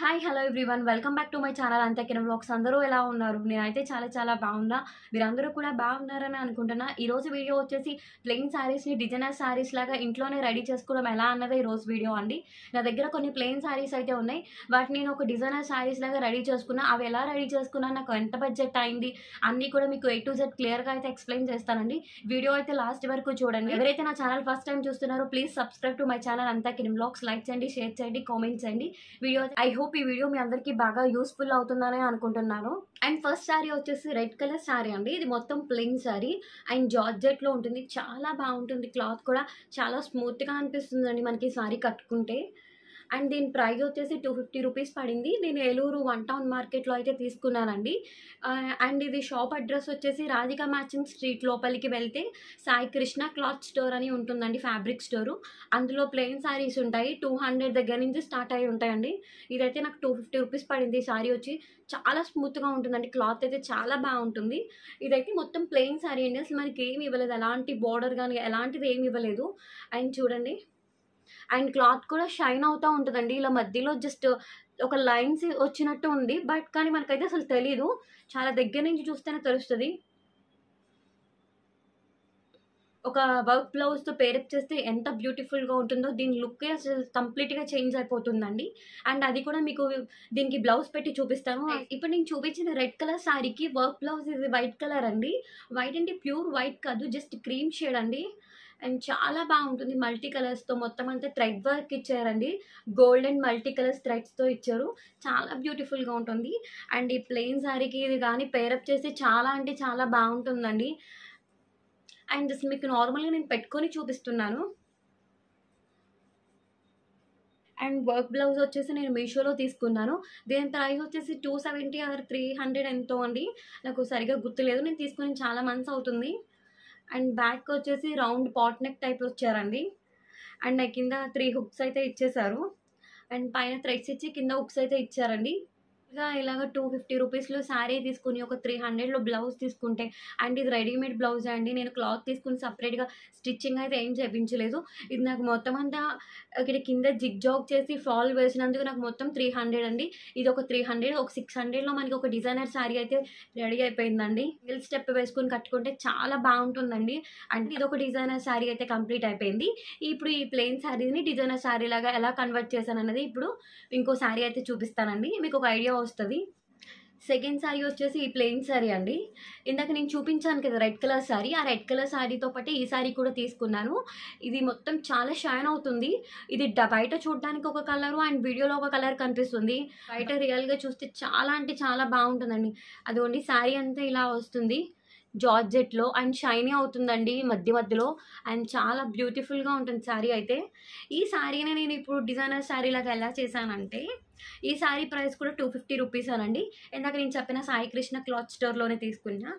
Hi hello everyone welcome back to my channel Antyakiran vlogs. అందరూ ఎలా ఉన్నారు? నేనైతే చాలా బాగున్నా. మీరందరూ కూడా బాగున్నారని అనుకుంటున్నా. ఈరోజు వీడియో వచ్చేసి ప్లెయిన్ శారీస్ని డిజైనర్ శారీస్ లాగా ఇంట్లోనే రెడీ చేసుకోవడం ఎలా అన్నదే ఈరోజు వీడియో అండి. నా దగ్గర కొన్ని ప్లెయిన్ శారీస్ అయితే ఉన్నాయి. వాటిని నేను ఒక డిజైనర్ శారీస్ లాగా రెడీ చేసుకున్నా. అవి ఎలా రెడీ చేసుకున్నా, నాకు ఎంత బడ్జెట్ అయింది అన్నీ కూడా మీకు A to Z క్లియర్గా అయితే ఎక్స్ప్లెయిన్ చేస్తానండి. వీడియో అయితే లాస్ట్ వరకు చూడండి. ఎవరైతే నా ఛానల్ ఫస్ట్ టైం చూస్తున్నారో please subscribe to my channel Antyakiran vlogs. Like చేయండి, షేర్ చేయండి, కామెంట్ చేయండి. వీడియో ఐ హోప్ ఈ వీడియో మీ అందరికీ బాగా యూస్ఫుల్ అవుతుందని అనుకుంటున్నాను. అండ్ ఫస్ట్ శారీ వచ్చేసి రెడ్ కలర్ శారీ అండి. ఇది మొత్తం ప్లెయిన్ శారీ అండ్ జార్జెట్లో ఉంటుంది. చాలా బాగుంటుంది. క్లాత్ కూడా చాలా స్మూత్గా అనిపిస్తుందండి మనకి శారీ కట్టుకుంటే. అండ్ దీని ప్రైస్ వచ్చేసి 250 రూపీస్ పడింది. నేను ఏలూరు వన్ టౌన్ మార్కెట్లో అయితే తీసుకున్నానండి. అండ్ ఇది షాప్ అడ్రస్ వచ్చేసి రాధికా మ్యాచింగ్ స్ట్రీట్ లోపలికి వెళ్తే సాయి కృష్ణ క్లాత్ స్టోర్ అని ఉంటుందండి, ఫ్యాబ్రిక్ స్టోరు. అందులో ప్లెయిన్ శారీస్ ఉంటాయి. 200 దగ్గర నుంచి స్టార్ట్ అయ్యి ఉంటాయండి. ఇదైతే నాకు 250 రూపీస్ పడింది. శారీ వచ్చి చాలా స్మూత్గా ఉంటుందండి. క్లాత్ అయితే చాలా బాగుంటుంది. ఇదైతే మొత్తం ప్లెయిన్ శారీ అండి. అసలు మనకి ఏమి ఇవ్వలేదు, ఎలాంటి బార్డర్ కానీ ఎలాంటిది ఏమి ఇవ్వలేదు. అండ్ చూడండి, అండ్ క్లాత్ కూడా షైన్ అవుతూ ఉంటుందండి. ఇలా మధ్యలో జస్ట్ ఒక లైన్స్ వచ్చినట్టు ఉంది, బట్ కానీ మనకైతే అసలు తెలీదు. చాలా దగ్గర నుంచి చూస్తేనే తెలుస్తుంది. ఒక వర్క్ బ్లౌజ్తో పేరప్ చేస్తే ఎంత బ్యూటిఫుల్గా ఉంటుందో దీని లుక్ అసలు కంప్లీట్గా చేంజ్ అయిపోతుందండి. అండ్ అది కూడా మీకు దీనికి బ్లౌజ్ పెట్టి చూపిస్తాను. ఇప్పుడు నేను చూపించిన రెడ్ కలర్ శారీకి వర్క్ బ్లౌజ్ ఇది వైట్ కలర్ అండి. వైట్ అంటే ప్యూర్ వైట్ కాదు, జస్ట్ క్రీమ్ షేడ్ అండి. అండ్ చాలా బాగుంటుంది. మల్టీ కలర్స్తో మొత్తం అంతా థ్రెడ్ వర్క్ ఇచ్చారండి. గోల్డ్ అండ్ మల్టీ కలర్స్ థ్రెడ్స్తో ఇచ్చారు. చాలా బ్యూటిఫుల్గా ఉంటుంది. అండ్ ఈ ప్లెయిన్ శారీకి ఇది కానీ పేరప్ చేస్తే చాలా అంటే చాలా బాగుంటుందండి. అండ్ అసలు మీకు నార్మల్గా నేను పెట్టుకొని చూపిస్తున్నాను. అండ్ వర్క్ బ్లౌజ్ వచ్చేసి నేను మీషోలో తీసుకున్నాను. దీని ప్రైస్ వచ్చేసి 270 ఆర్ 300 ఎంతో అండి. నాకు సరిగ్గా గుర్తులేదు. నేను తీసుకొని చాలా మంత్స్ అవుతుంది. అండ్ బ్యాక్ వచ్చేసి రౌండ్ పాట్ నెక్ టైప్ వచ్చారండి. అండ్ నాకు కింద 3 హుక్స్ అయితే ఇచ్చేసారు. అండ్ పైన థ్రెడ్స్ ఇచ్చి కింద హుక్స్ అయితే ఇచ్చారండి. ఇలాగ 250 రూపీస్లో శారీ తీసుకుని ఒక 300లో బ్లౌజ్ తీసుకుంటే, అండ్ ఇది రెడీమేడ్ బ్లౌజే అండి. నేను క్లాత్ తీసుకుని సపరేట్గా స్టిచ్చింగ్ అయితే ఏం చేయించలేదు. ఇది నాకు మొత్తం అంతా ఇక్కడ కింద జిగ్ జాగ్ చేసి ఫాల్ వేసినందుకు నాకు మొత్తం 300 అండి. ఇది ఒక 300, ఒక 600లో మనకి ఒక డిజైనర్ శారీ అయితే రెడీ అయిపోయిందండి. సింగిల్ స్టెప్ వేసుకుని కట్టుకుంటే చాలా బాగుంటుందండి. అంటే ఇది ఒక డిజైనర్ శారీ అయితే కంప్లీట్ అయిపోయింది. ఇప్పుడు ఈ ప్లెయిన్ శారీని డిజైనర్ శారీ లాగా ఎలా కన్వర్ట్ చేశాను అన్నది ఇప్పుడు ఇంకో శారీ అయితే చూపిస్తానండి. మీకు ఒక ఐడియా వస్తుంది. సెకండ్ శారీ వచ్చేసి ఈ ప్లెయిన్ శారీ అండి. ఇందాక నేను చూపించాను కదా రెడ్ కలర్ శారీ, ఆ రెడ్ కలర్ శారీతో పాటు ఈ శారీ కూడా తీసుకున్నాను. ఇది మొత్తం చాలా షైన్ అవుతుంది. ఇది బయట చూడడానికి ఒక కలరు అండ్ వీడియోలో ఒక కలర్ కనిపిస్తుంది. బయట రియల్గా చూస్తే చాలా అంటే చాలా బాగుంటుందండి. అదిగోండి శారీ అంతా ఇలా వస్తుంది జార్జెట్లో అండ్ షైనీ అవుతుందండి మధ్యలో. అండ్ చాలా బ్యూటిఫుల్గా ఉంటుంది శారీ అయితే. ఈ శారీని నేను ఇప్పుడు డిజైనర్ శారీ లాగా ఎలా చేశానంటే, ఈ శారీ ప్రైస్ కూడా 250 రూపీస్ అనండి. ఇందాక నేను చెప్పిన సాయి కృష్ణ క్లాత్ స్టోర్లోనే తీసుకున్నా.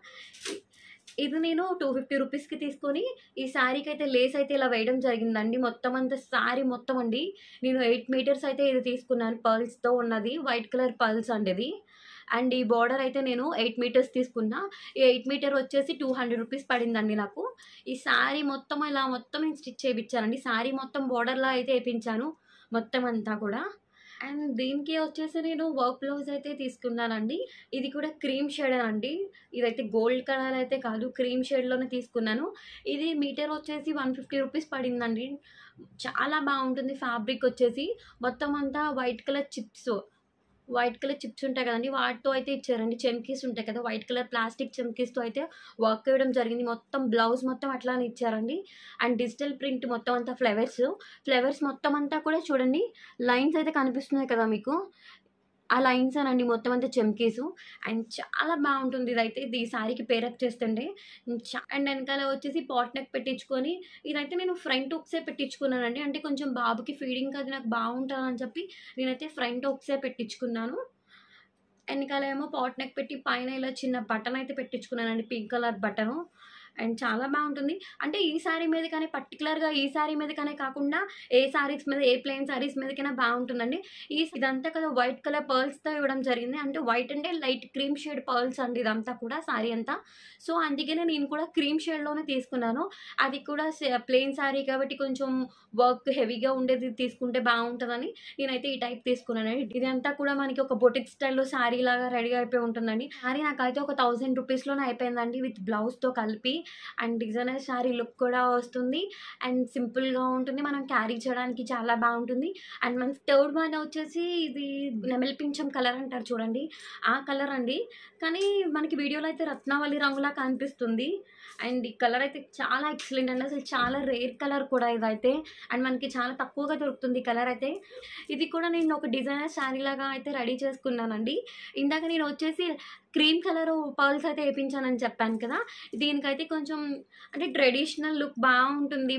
ఇది నేను 250 రూపీస్కి తీసుకొని ఈ శారీకి అయితే లేస్ అయితే ఇలా వేయడం జరిగిందండి. మొత్తం అంతా శారీ మొత్తం అండి. నేను 8 మీటర్స్ అయితే ఇది తీసుకున్నాను. పర్ల్స్తో ఉన్నది, వైట్ కలర్ పర్ల్స్ అండి ఇది. అండ్ ఈ బార్డర్ అయితే నేను 8 మీటర్స్ తీసుకున్నా. ఈ 8 మీటర్ వచ్చేసి 200 రూపీస్ పడిందండి నాకు. ఈ శారీ మొత్తం ఇలా మొత్తం నేను స్టిచ్ చేయించానండి. శారీ మొత్తం బార్డర్లా అయితే వేయించాను మొత్తం అంతా కూడా. అండ్ దీనికి వచ్చేసి నేను వర్క్ బ్లౌజ్ అయితే తీసుకున్నానండి. ఇది కూడా క్రీమ్ షేడ్ అండి. ఇదైతే గోల్డ్ కలర్ అయితే కాదు, క్రీమ్ షేడ్లోనే తీసుకున్నాను. ఇది మీటర్ వచ్చేసి 150 రూపీస్ పడిందండి. చాలా బాగుంటుంది. ఫ్యాబ్రిక్ వచ్చేసి మొత్తం అంతా వైట్ కలర్ చిప్స్ ఉంటాయి కదండి, వాటితో అయితే ఇచ్చారండి. చెమ్కీస్ ఉంటాయి కదా, వైట్ కలర్ ప్లాస్టిక్ చెమ్కీస్తో అయితే వర్క్ వేయడం జరిగింది. మొత్తం బ్లౌజ్ మొత్తం అట్లానే ఇచ్చారండి. అండ్ డిజిటల్ ప్రింట్ మొత్తం అంతా ఫ్లవర్స్ మొత్తం అంతా కూడా చూడండి, లైన్స్ అయితే కనిపిస్తున్నాయి కదా మీకు, ఆ లైన్స్ అనండి మొత్తం అంతా చెమ్కీసు. అండ్ చాలా బాగుంటుంది ఇదైతే. ఈ శారీకి పేరప్ చేస్తుండే. అండ్ వెనకాల వచ్చేసి పాట్ నెక్ పెట్టించుకొని, ఇదైతే నేను ఫ్రంట్ హుక్సే పెట్టించుకున్నానండి. అంటే కొంచెం బాబుకి ఫీడింగ్ అది నాకు బాగుంటుందని చెప్పి నేనైతే ఫ్రంట్ హుక్సే పెట్టించుకున్నాను. వెనకాల ఏమో పాట్ నెక్ పెట్టి పైన ఇలా చిన్న బటన్ అయితే పెట్టించుకున్నానండి, పింక్ కలర్ బటను. అండ్ చాలా బాగుంటుంది. అంటే ఈ శారీ మీద కానీ పర్టికులర్‌గా ఈ శారీ మీద కనే కాకుండా ఏ శారీస్ మీద ఏ ప్లెయిన్ శారీస్ మీదకైనా బాగుంటుందండి. ఇదంతా కదా వైట్ కలర్ పర్ల్స్‌తో ఇవ్వడం జరిగింది. అంటే వైట్ అంటే లైట్ క్రీమ్ షేడ్ పర్ల్స్ అండి ఇదంతా కూడా శారీ అంతా. సో, అందుకనే నేను కూడా క్రీమ్ షేడ్‌లోనే తీసుకున్నాను. అది కూడా ప్లెయిన్ శారీ కాబట్టి కొంచెం వర్క్ హెవీగా ఉండేది తీసుకుంటే బాగుంటదని నేనైతే ఈ టైప్ తీసుకున్నానండి. ఇదంతా కూడా మనకి ఒక బొటిక్ స్టైల్‌లో శారీ లాగా రెడీ అయిపోయి ఉంటుందండి. శారీ నాకైతే ఒక 1000 రూపీస్‌లోనే అయిపోయిందండి విత్ బ్లౌజ్‌తో కలిపి. అండ్ డిజైనర్ శారీ లుక్ కూడా వస్తుంది. అండ్ సింపుల్‌గా ఉంటుంది. మనం క్యారీ చేయడానికి చాలా బాగుంటుంది. అండ్ మన థర్డ్ వన్ వచ్చేసి ఇది నెమలి పింఛం కలర్ అంటారు చూడండి. ఆ కలర్ అండి. కానీ మనకి వీడియోలో అయితే రత్నావళి రంగులా కనిపిస్తుంది. అండ్ ఈ కలర్ అయితే చాలా ఎక్సలెంట్ అండి. అసలు చాలా రేర్ కలర్ కూడా ఇదైతే. అండ్ మనకి చాలా తక్కువగా దొరుకుతుంది ఈ కలర్ అయితే. ఇది కూడా నేను ఒక డిజైనర్ శారీ లాగా అయితే రెడీ చేసుకున్నానండి. ఇందాక నేను వచ్చేసి క్రీమ్ కలరు పర్ల్స్ అయితే ఏపించానని చెప్పాను కదా! దీనికైతే కొంచెం అంటే ట్రెడిషనల్ లుక్ బావుంటుంది.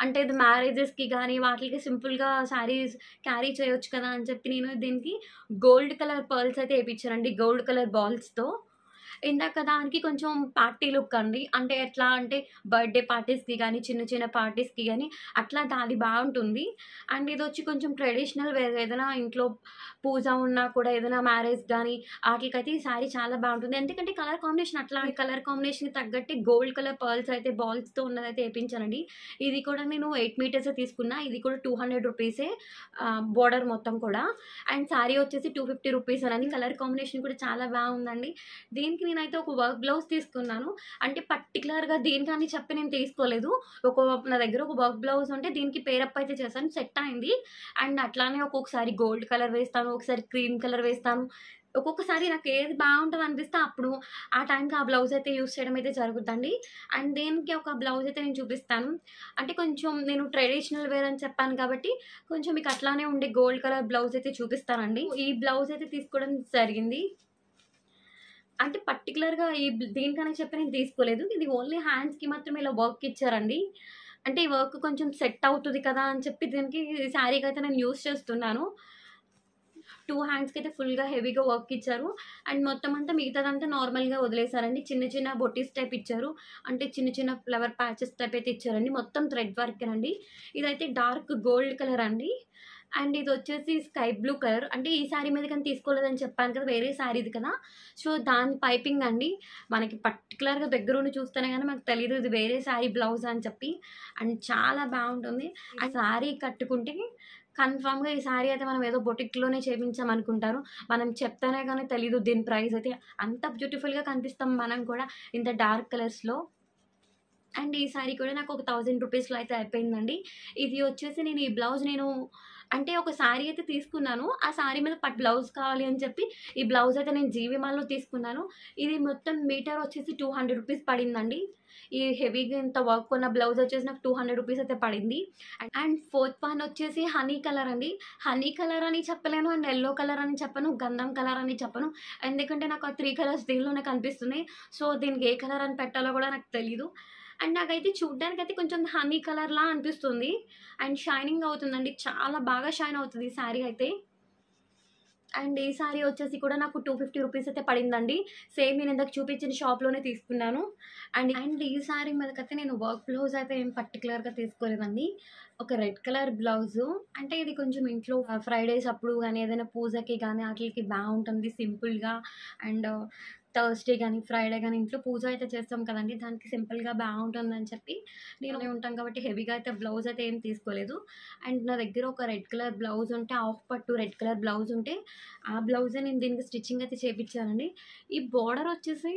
అంటే ఇది మ్యారేజెస్‌కి గానీ, వాటిలకి సింపుల్‌గా శారీస్ క్యారీ చేయొచ్చు కదా! అని చెప్పి నేను దీనికి గోల్డ్ కలర్ పర్ల్స్ అయితే ఏపిచ్చానండి. Gold colour బాల్స్‌తో. ఇందాక దానికి కొంచెం పార్టీ లుక్ అండి. అంటే ఎట్లా అంటే బర్త్‌డే పార్టీస్‌కి గానీ, చిన్న చిన్న పార్టీస్‌కి గానీ అట్లా అది బావుంటుంది. అండ్ ఇదొచ్చి కొంచెం ట్రెడిషనల్ వేర్ ఏదైనా ఇంట్లో పూజ ఉన్నా కూడా ఏదైనా మ్యారేజ్ గానీ ఆటిలకైతే ఈ శారీ చాలా బావుంటుంది. ఎందుకంటే కలర్ కాంబినేషన్ అట్లాంటి కలర్ కాంబినేషన్‌కి తగ్గట్టే గోల్డ్ కలర్ పర్ల్స్ అయితే బాల్స్‌తో ఉన్నదైతే ఏపించానండి. ఇది కూడా నేను 8 మీటర్సే తీసుకున్నా. ఇది కూడా 200 రూపీసే బోర్డర్ మొత్తం కూడా. అండ్ శారీ వచ్చేసి 250 రూపీసేనండి. కలర్ కాంబినేషన్ కూడా చాలా బావుందండి. దీనికి నేనైతే ఒక వర్క్ బ్లౌజ్ తీసుకున్నాను. అంటే పర్టిక్యులర్‌గా దీనికని చెప్పి నేను తీసుకోలేదు. నా దగ్గర ఒక వర్క్ బ్లౌజ్ ఉంటే దీనికి పేరప్ అయితే చేశాను. సెట్ అయింది. అండ్ అట్లానే ఒక్కొక్కసారి గోల్డ్ కలర్ వేస్తాను. ఒకసారి క్రీమ్ కలర్ వేస్తాను. ఒక్కొక్కసారి నాకు ఏది బావుంటదనిపిస్తే అప్పుడు ఆ టైంకి ఆ బ్లౌజ్ అయితే యూజ్ చేయడం అయితే జరుగుద్దండి. అండ్ దీనికి ఒక బ్లౌజ్ అయితే నేను చూపిస్తాను. అంటే కొంచెం నేను ట్రెడిషనల్ వేర్ అని చెప్పాను కాబట్టి కొంచెం మీకు అట్లానే ఉండే గోల్డ్ కలర్ బ్లౌజ్ అయితే చూపిస్తానండి. ఈ బ్లౌజ్ అయితే తీసుకోవడం జరిగింది. అంటే పర్టిక్యులర్‌గా దీనికని చెప్పి నేను తీసుకోలేదు. ఇది ఓన్లీ హ్యాండ్స్‌కి మాత్రమే ఇలా వర్క్ ఇచ్చారండి. అంటే ఈ వర్క్ కొంచెం సెట్ అవుతది కదా! అని చెప్పి దీనికి శారీకైతే నేను యూజ్ చేస్తున్నాను. 2 హ్యాండ్స్‌కైతే ఫుల్‌గా హెవీగా వర్క్ ఇచ్చారు. అండ్ మొత్తం అంతా మిగతాదంతా నార్మల్‌గా వదిలేసారండి. చిన్న చిన్న బొటీస్ టైప్ ఇచ్చారు. అంటే చిన్న చిన్న ఫ్లవర్ ప్యాచెస్ టైప్ అయితే ఇచ్చారండి. మొత్తం థ్రెడ్ వర్కేనండి. ఇదైతే డార్క్ గోల్డ్ కలర్ అండి. అండ్ ఇదొచ్చేసి స్కై బ్లూ కలర్. అంటే ఈ శారీ మీద కానీ తీసుకోలేదని చెప్పాను కదా! వేరే శారీది కదా! సో, దాని పైపింగ్ అండి. మనకి పర్టిక్యులర్‌గా దగ్గరుండి చూస్తేనే గాని మనకు తెలీదు ఇది వేరే శారీ బ్లౌజ్ అని చెప్పి. అండ్ చాలా బావుంటుంది. ఆ శారీ కట్టుకుంటే కన్ఫర్మ్‌గా ఈ శారీ అయితే మనం ఏదో బొటిక్‌లోనే చేపించామనుకుంటారు. మనం చెప్తేనే గాని తెలీదు దీని ప్రైస్ అయితే. అంత బ్యూటిఫుల్‌గా కనిపిస్తాం మనం కూడా ఇంత డార్క్ కలర్స్‌లో. అండ్ ఈ శారీ కూడా నాకు ఒక 1000 రూపీస్‌లో అయితే అయిపోయిందండి. ఇది వచ్చేసి నేను ఈ బ్లౌజ్ అంటే ఒక శారీ అయితే తీసుకున్నాను. ఆ శారీ మీద బ్లౌజ్ కావాలి అని చెప్పి ఈ బ్లౌజ్ అయితే నేను జీవీ మాల్‌లో తీసుకున్నాను. ఇది మొత్తం మీటర్ వచ్చేసి 200 రూపీస్ పడిందండి. ఈ హెవీగా ఇంత వర్క్ ఉన్న బ్లౌజ్ వచ్చేసి నాకు 200 రూపీస్ అయితే పడింది. అండ్ ఫోర్త్ వన్ వచ్చేసి హనీ కలర్ అండి. హనీ కలర్ అని చెప్పలేను. అండ్ యెల్లో కలర్ అని చెప్పను. గంధం కలర్ అని చెప్పను. ఎందుకంటే నాకు ఆ 3 కలర్స్ దీనిలోనే కనిపిస్తున్నాయి. సో, దీనికి ఏ కలర్ అని పెట్టాలో కూడా నాకు తెలీదు. అండ్ నాకైతే చూడ్డానికైతే కొంచెం హనీ కలర్‌లా అనిపిస్తుంది. అండ్ షైనింగ్ అవుతుందండి. చాలా బాగా షైన్ అవుతది ఈ శారీ అయితే. అండ్ ఈ శారీ వచ్చేసి కూడా నాకు 250 రూపీస్ అయితే పడిందండి. సేమ్ నేను ఇందాక చూపించిన షాప్‌లోనే తీసుకున్నాను. అండ్ ఈ శారీ మీదకైతే నేను వర్క్ బ్లౌజ్ అయితే ఏం పర్టిక్యులర్‌గా తీసుకోలేదండి. ఒక రెడ్ కలర్ బ్లౌజు. అంటే ఇది కొంచెం ఇంట్లో ఫ్రైడేస్ అప్పుడు గానీ, ఏదైనా పూజకి గానీ ఆటిలకి బావుంటుంది సింపుల్‌గా. అండ్ థర్స్‌డే గానీ, ఫ్రైడే గానీ ఇంట్లో పూజ అయితే చేస్తాం కదండీ! దానికి సింపుల్‌గా బావుంటుందని చెప్పి నేను ఉంటాం కాబట్టి హెవీగా అయితే బ్లౌజ్ అయితే ఏం తీసుకోలేదు. అండ్ నా దగ్గర ఒక రెడ్ కలర్ బ్లౌజ్ ఉంటే హాఫ్ పట్టు రెడ్ కలర్ బ్లౌజ్ ఉంటే ఆ బ్లౌజే నేను దీనికి స్టిచ్చింగ్ అయితే చేపిచ్చానండి. ఈ బోర్డర్ వచ్చేసి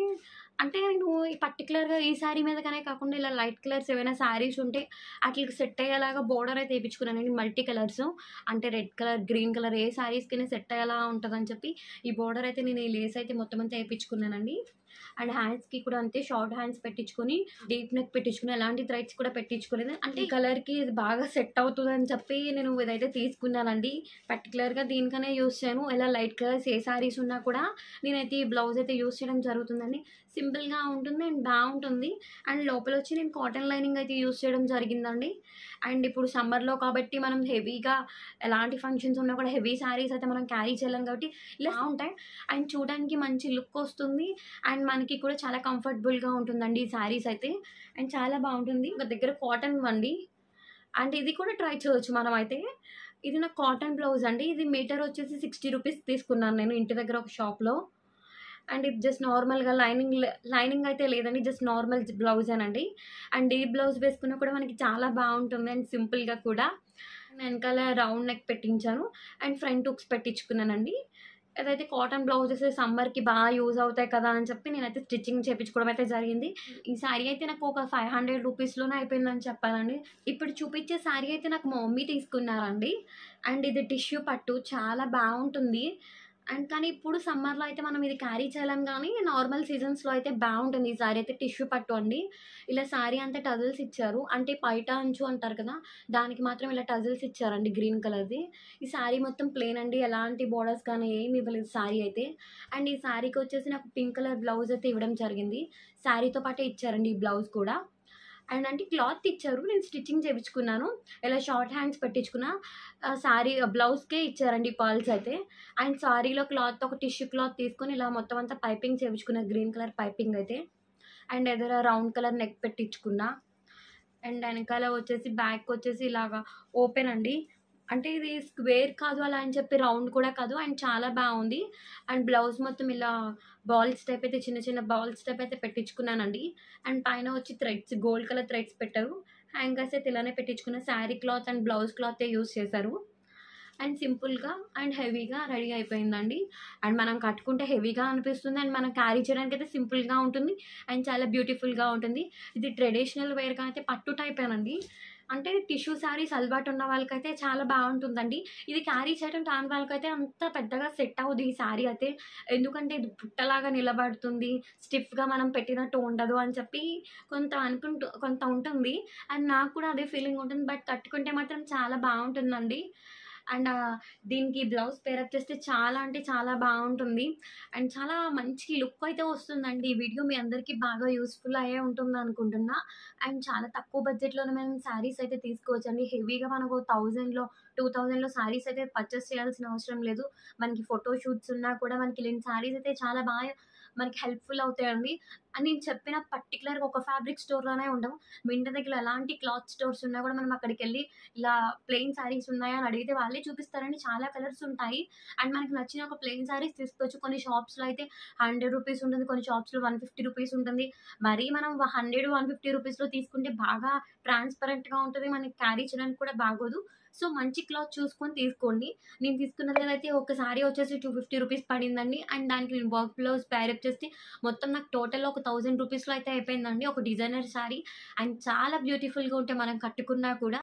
అంటే నేను ఈ పర్టిక్యులర్‌గా ఈ శారీ మీదకనే కాకుండా ఇలా లైట్ కలర్స్ ఏవైనా శారీస్ ఉంటే ఆటిలకి సెట్ అయ్యేలాగా బోర్డర్ అయితే ఏపిచ్చుకున్నానండి. మల్టీ కలర్స్ అంటే రెడ్ కలర్, గ్రీన్ కలర్ ఏ శారీస్‌కైనా సెట్ అయ్యేలా ఉంటదని చెప్పి ఈ బోర్డర్ అయితే నేను ఈ లేస్ అయితే మొత్తం అంతా ఏపిచ్చుకున్నానండి. అండ్ హ్యాండ్స్‌కి కూడా అంతే షార్ట్ హ్యాండ్స్ పెట్టించుకొని, డీప్ నెక్ పెట్టించుకొని, ఎలాంటి థ్రెడ్స్ కూడా పెట్టించుకోలేదు. అంటే ఈ కలర్‌కి ఇది బాగా సెట్ అవుతదని చెప్పి నేను ఇదైతే తీసుకున్నానండి. పర్టిక్యులర్‌గా దీనికనే యూజ్ చేయను. ఇలా లైట్ కలర్స్ ఏ శారీస్ ఉన్నా కూడా నేనైతే ఈ బ్లౌజ్ అయితే యూజ్ చేయడం జరుగుతుందండి. సింపుల్‌గా ఉంటుంది అండ్ బావుంటుంది. అండ్ లోపలొచ్చి నేను కాటన్ లైనింగ్ అయితే యూజ్ చేయడం జరిగిందండి. అండ్ ఇప్పుడు సమ్మర్‌లో కాబట్టి మనం హెవీగా ఎలాంటి ఫంక్షన్స్ ఉన్నా కూడా హెవీ శారీస్ అయితే మనం క్యారీ చేయలేం కాబట్టి ఇలా బావుంటాయి. అండ్ చూడడానికి మంచి లుక్ వస్తుంది. అండ్ మనకి కూడా చాలా కంఫర్టబుల్‌గా ఉంటుందండి ఈ శారీస్ అయితే. అండ్ చాలా బావుంటుంది. ఒక దగ్గర కాటన్‌వండి. అండ్ ఇది కూడా ట్రై చేయొచ్చు మనమైతే. ఇది నాకు కాటన్ బ్లౌజ్ అండి. ఇది మీటర్ వచ్చేసి 60 రూపీస్ తీసుకున్నాను నేను ఇంటి దగ్గర ఒక షాప్‌లో. అండ్ ఇది జస్ట్ నార్మల్‌గా లైనింగ్ అయితే లేదండి. జస్ట్ నార్మల్ బ్లౌజేనండి. అండ్ ఈ బ్లౌజ్ వేసుకున్నా కూడా మనకి చాలా బావుంటుంది అండ్ సింపుల్‌గా కూడా. వెనకాల రౌండ్ నెక్ పెట్టించాను. అండ్ ఫ్రంట్ హుక్స్ పెట్టించుకున్నానండి. ఏదైతే కాటన్ బ్లౌజెస్ సమ్మర్‌కి యూజ్ అవుతాయి కదా అని చెప్పి నేనైతే స్టిచ్చింగ్ చేపించుకోవడం అయితే జరిగింది. ఈ శారీ అయితే నాకు ఒక 500 రూపీస్‌లోనే అయిపోయిందని చెప్పాలండి. ఇప్పుడు చూపించే శారీ అయితే నాకు మా మమ్మీ తీసుకున్నారండి. అండ్ ఇది టిష్యూ పట్టు చాలా బావుంటుంది. అండ్ కానీ ఇప్పుడు సమ్మర్‌లో అయితే మనం ఇది క్యారీ చేయలేం గానీ, నార్మల్ సీజన్స్‌లో అయితే బావుంటుంది. ఈ శారీ అయితే టిష్యూ పట్టు అండి. ఇలా శారీ అంతా టజిల్స్ ఇచ్చారు. అంటే పైట అంచు అంటారు కదా! దానికి మాత్రం ఇలా టజిల్స్ ఇచ్చారండి గ్రీన్ కలర్‌ది. ఈ శారీ మొత్తం ప్లెయిన్ అండి. ఎలాంటి బోర్డర్స్ కానీ ఏమి ఇవ్వలేదు శారీ అయితే. అండ్ ఈ శారీకొచ్చేసి నాకు పింక్ కలర్ బ్లౌజ్ అయితే ఇవ్వడం జరిగింది. శారీతో పాటే ఇచ్చారండి ఈ బ్లౌజ్ కూడా. అండ్ అంటే క్లాత్ ఇచ్చారు. నేను స్టిచ్చింగ్ చేపించుకున్నాను. ఇలా షార్ట్ హ్యాండ్స్ పెట్టించుకున్న. శారీ బ్లౌజ్‌కే ఇచ్చారండి పర్ల్స్ అయితే. అండ్ శారీలో క్లాత్ ఒక టిష్యూ క్లాత్ తీసుకొని ఇలా మొత్తం అంతా పైపింగ్ చేపించుకున్న గ్రీన్ కలర్ పైపింగ్ అయితే. అండ్ ఎదర రౌండ్ కలర్ నెక్ పెట్టించుకున్నా. అండ్ ఎనకాల వచ్చేసి బ్యాక్‌కొచ్చేసి ఇలాగా ఓపెన్ అండి. అంటే ఇది స్క్వేర్ కాదు అలా అని చెప్పి రౌండ్ కూడా కాదు. అండ్ చాలా బావుంది. అండ్ బ్లౌజ్ మొత్తం ఇలా బాల్స్ టైప్ అయితే చిన్న చిన్న బాల్స్ టైప్ అయితే పెట్టించుకున్నానండి. అండ్ పైన వచ్చి థ్రెడ్స్ గోల్డ్ కలర్ థ్రెడ్స్ పెట్టారు. హ్యాంగర్స్ అయితే ఇలానే పెట్టించుకున్న. శారీ క్లాత్ అండ్ బ్లౌజ్ క్లాతే యూజ్ చేశారు. అండ్ సింపుల్‌గా అండ్ హెవీగా రెడీ అయిపోయిందండి. అండ్ మనం కట్టుకుంటే హెవీగా అనిపిస్తుంది. అండ్ మనం క్యారీ చేయడానికైతే సింపుల్‌గా ఉంటుంది. అండ్ చాలా బ్యూటిఫుల్‌గా ఉంటుంది. ఇది ట్రెడిషనల్ వేర్‌గా అయితే పట్టు టైపేనండి. అంటే టిష్యూ శారీస్ అలవాటు ఉన్న వాళ్ళకైతే చాలా బావుంటుందండి. ఇది క్యారీ చేయడం రాని వాళ్ళకైతే అంత పెద్దగా సెట్ అవ్వదు ఈ శారీ అయితే. ఎందుకంటే ఇది బుట్టలాగా నిలబడుతుంది. స్టిఫ్‌గా మనం పెట్టినట్టు ఉండదు అని చెప్పి కొంత ఉంటుంది. అండ్ నాకు కూడా అదే ఫీలింగ్ ఉంటుంది. బట్ కట్టుకుంటే మాత్రం చాలా బావుంటుందండి. అండ్ దీనికి బ్లౌజ్ పేరప్ చేస్తే చాలా అంటే చాలా బావుంటుంది. అండ్ చాలా మంచి లుక్ అయితే వస్తుందండి. ఈ వీడియో మీ అందరికీ బాగా యూజ్‌ఫుల్ అయ్యే ఉంటుందనుకుంటున్నా. అండ్ చాలా తక్కువ బడ్జెట్‌లోనే మనం శారీస్ అయితే తీసుకోవచ్చండి. హెవీగా మనకు 1000లో, 2000లో శారీస్ అయితే పర్చేస్ చేయాల్సిన అవసరం లేదు. మనకి ఫోటో షూట్స్ ఉన్నా కూడా మనకి ఇలాంటి శారీస్ అయితే చాలా బాగా మనకి హెల్ప్‌ఫుల్ అవుతాయండి. అని నేను చెప్పిన పర్టిక్యులర్‌గా ఒక ఫ్యాబ్రిక్ స్టోర్‌లోనే ఉండవు. మీ ఇంటి దగ్గర ఎలాంటి క్లాత్ స్టోర్స్ ఉన్నా కూడా మనం అక్కడికెళ్ళి ఇలా ప్లెయిన్ శారీస్ ఉన్నాయా అని అడిగితే వాళ్ళే చూపిస్తారండి. చాలా కలర్స్ ఉంటాయి. అండ్ మనకు నచ్చిన ఒక ప్లెయిన్ శారీస్ తీసుకోవచ్చు. కొన్ని షాప్స్‌లో అయితే 100 రూపీస్ ఉంటుంది. కొన్ని షాప్స్‌లో 150 రూపీస్ ఉంటుంది. మరీ మనం 100, 150 రూపీస్‌లో తీసుకుంటే బాగా ట్రాన్స్‌పరెంట్‌గా ఉంటది. మనకి క్యారీ చేయడానికి కూడా బాగోదు. సో, మంచి క్లాత్ చూసుకొని తీసుకోండి. నేను తీసుకున్నదైతే ఒక శారీ వచ్చేసి 250 రూపీస్ పడిందండి. అండ్ దానికి నేను వర్క్ బ్లౌజ్ ప్యారప్ చేస్తే మొత్తం నాకు టోటల్‌గా ఒక 1000 రూపీస్‌లో అయితే అయిపోయిందండి. ఒక డిజైనర్ శారీ. అండ్ చాలా బ్యూటిఫుల్‌గా ఉంటే మనం కట్టుకున్నా కూడా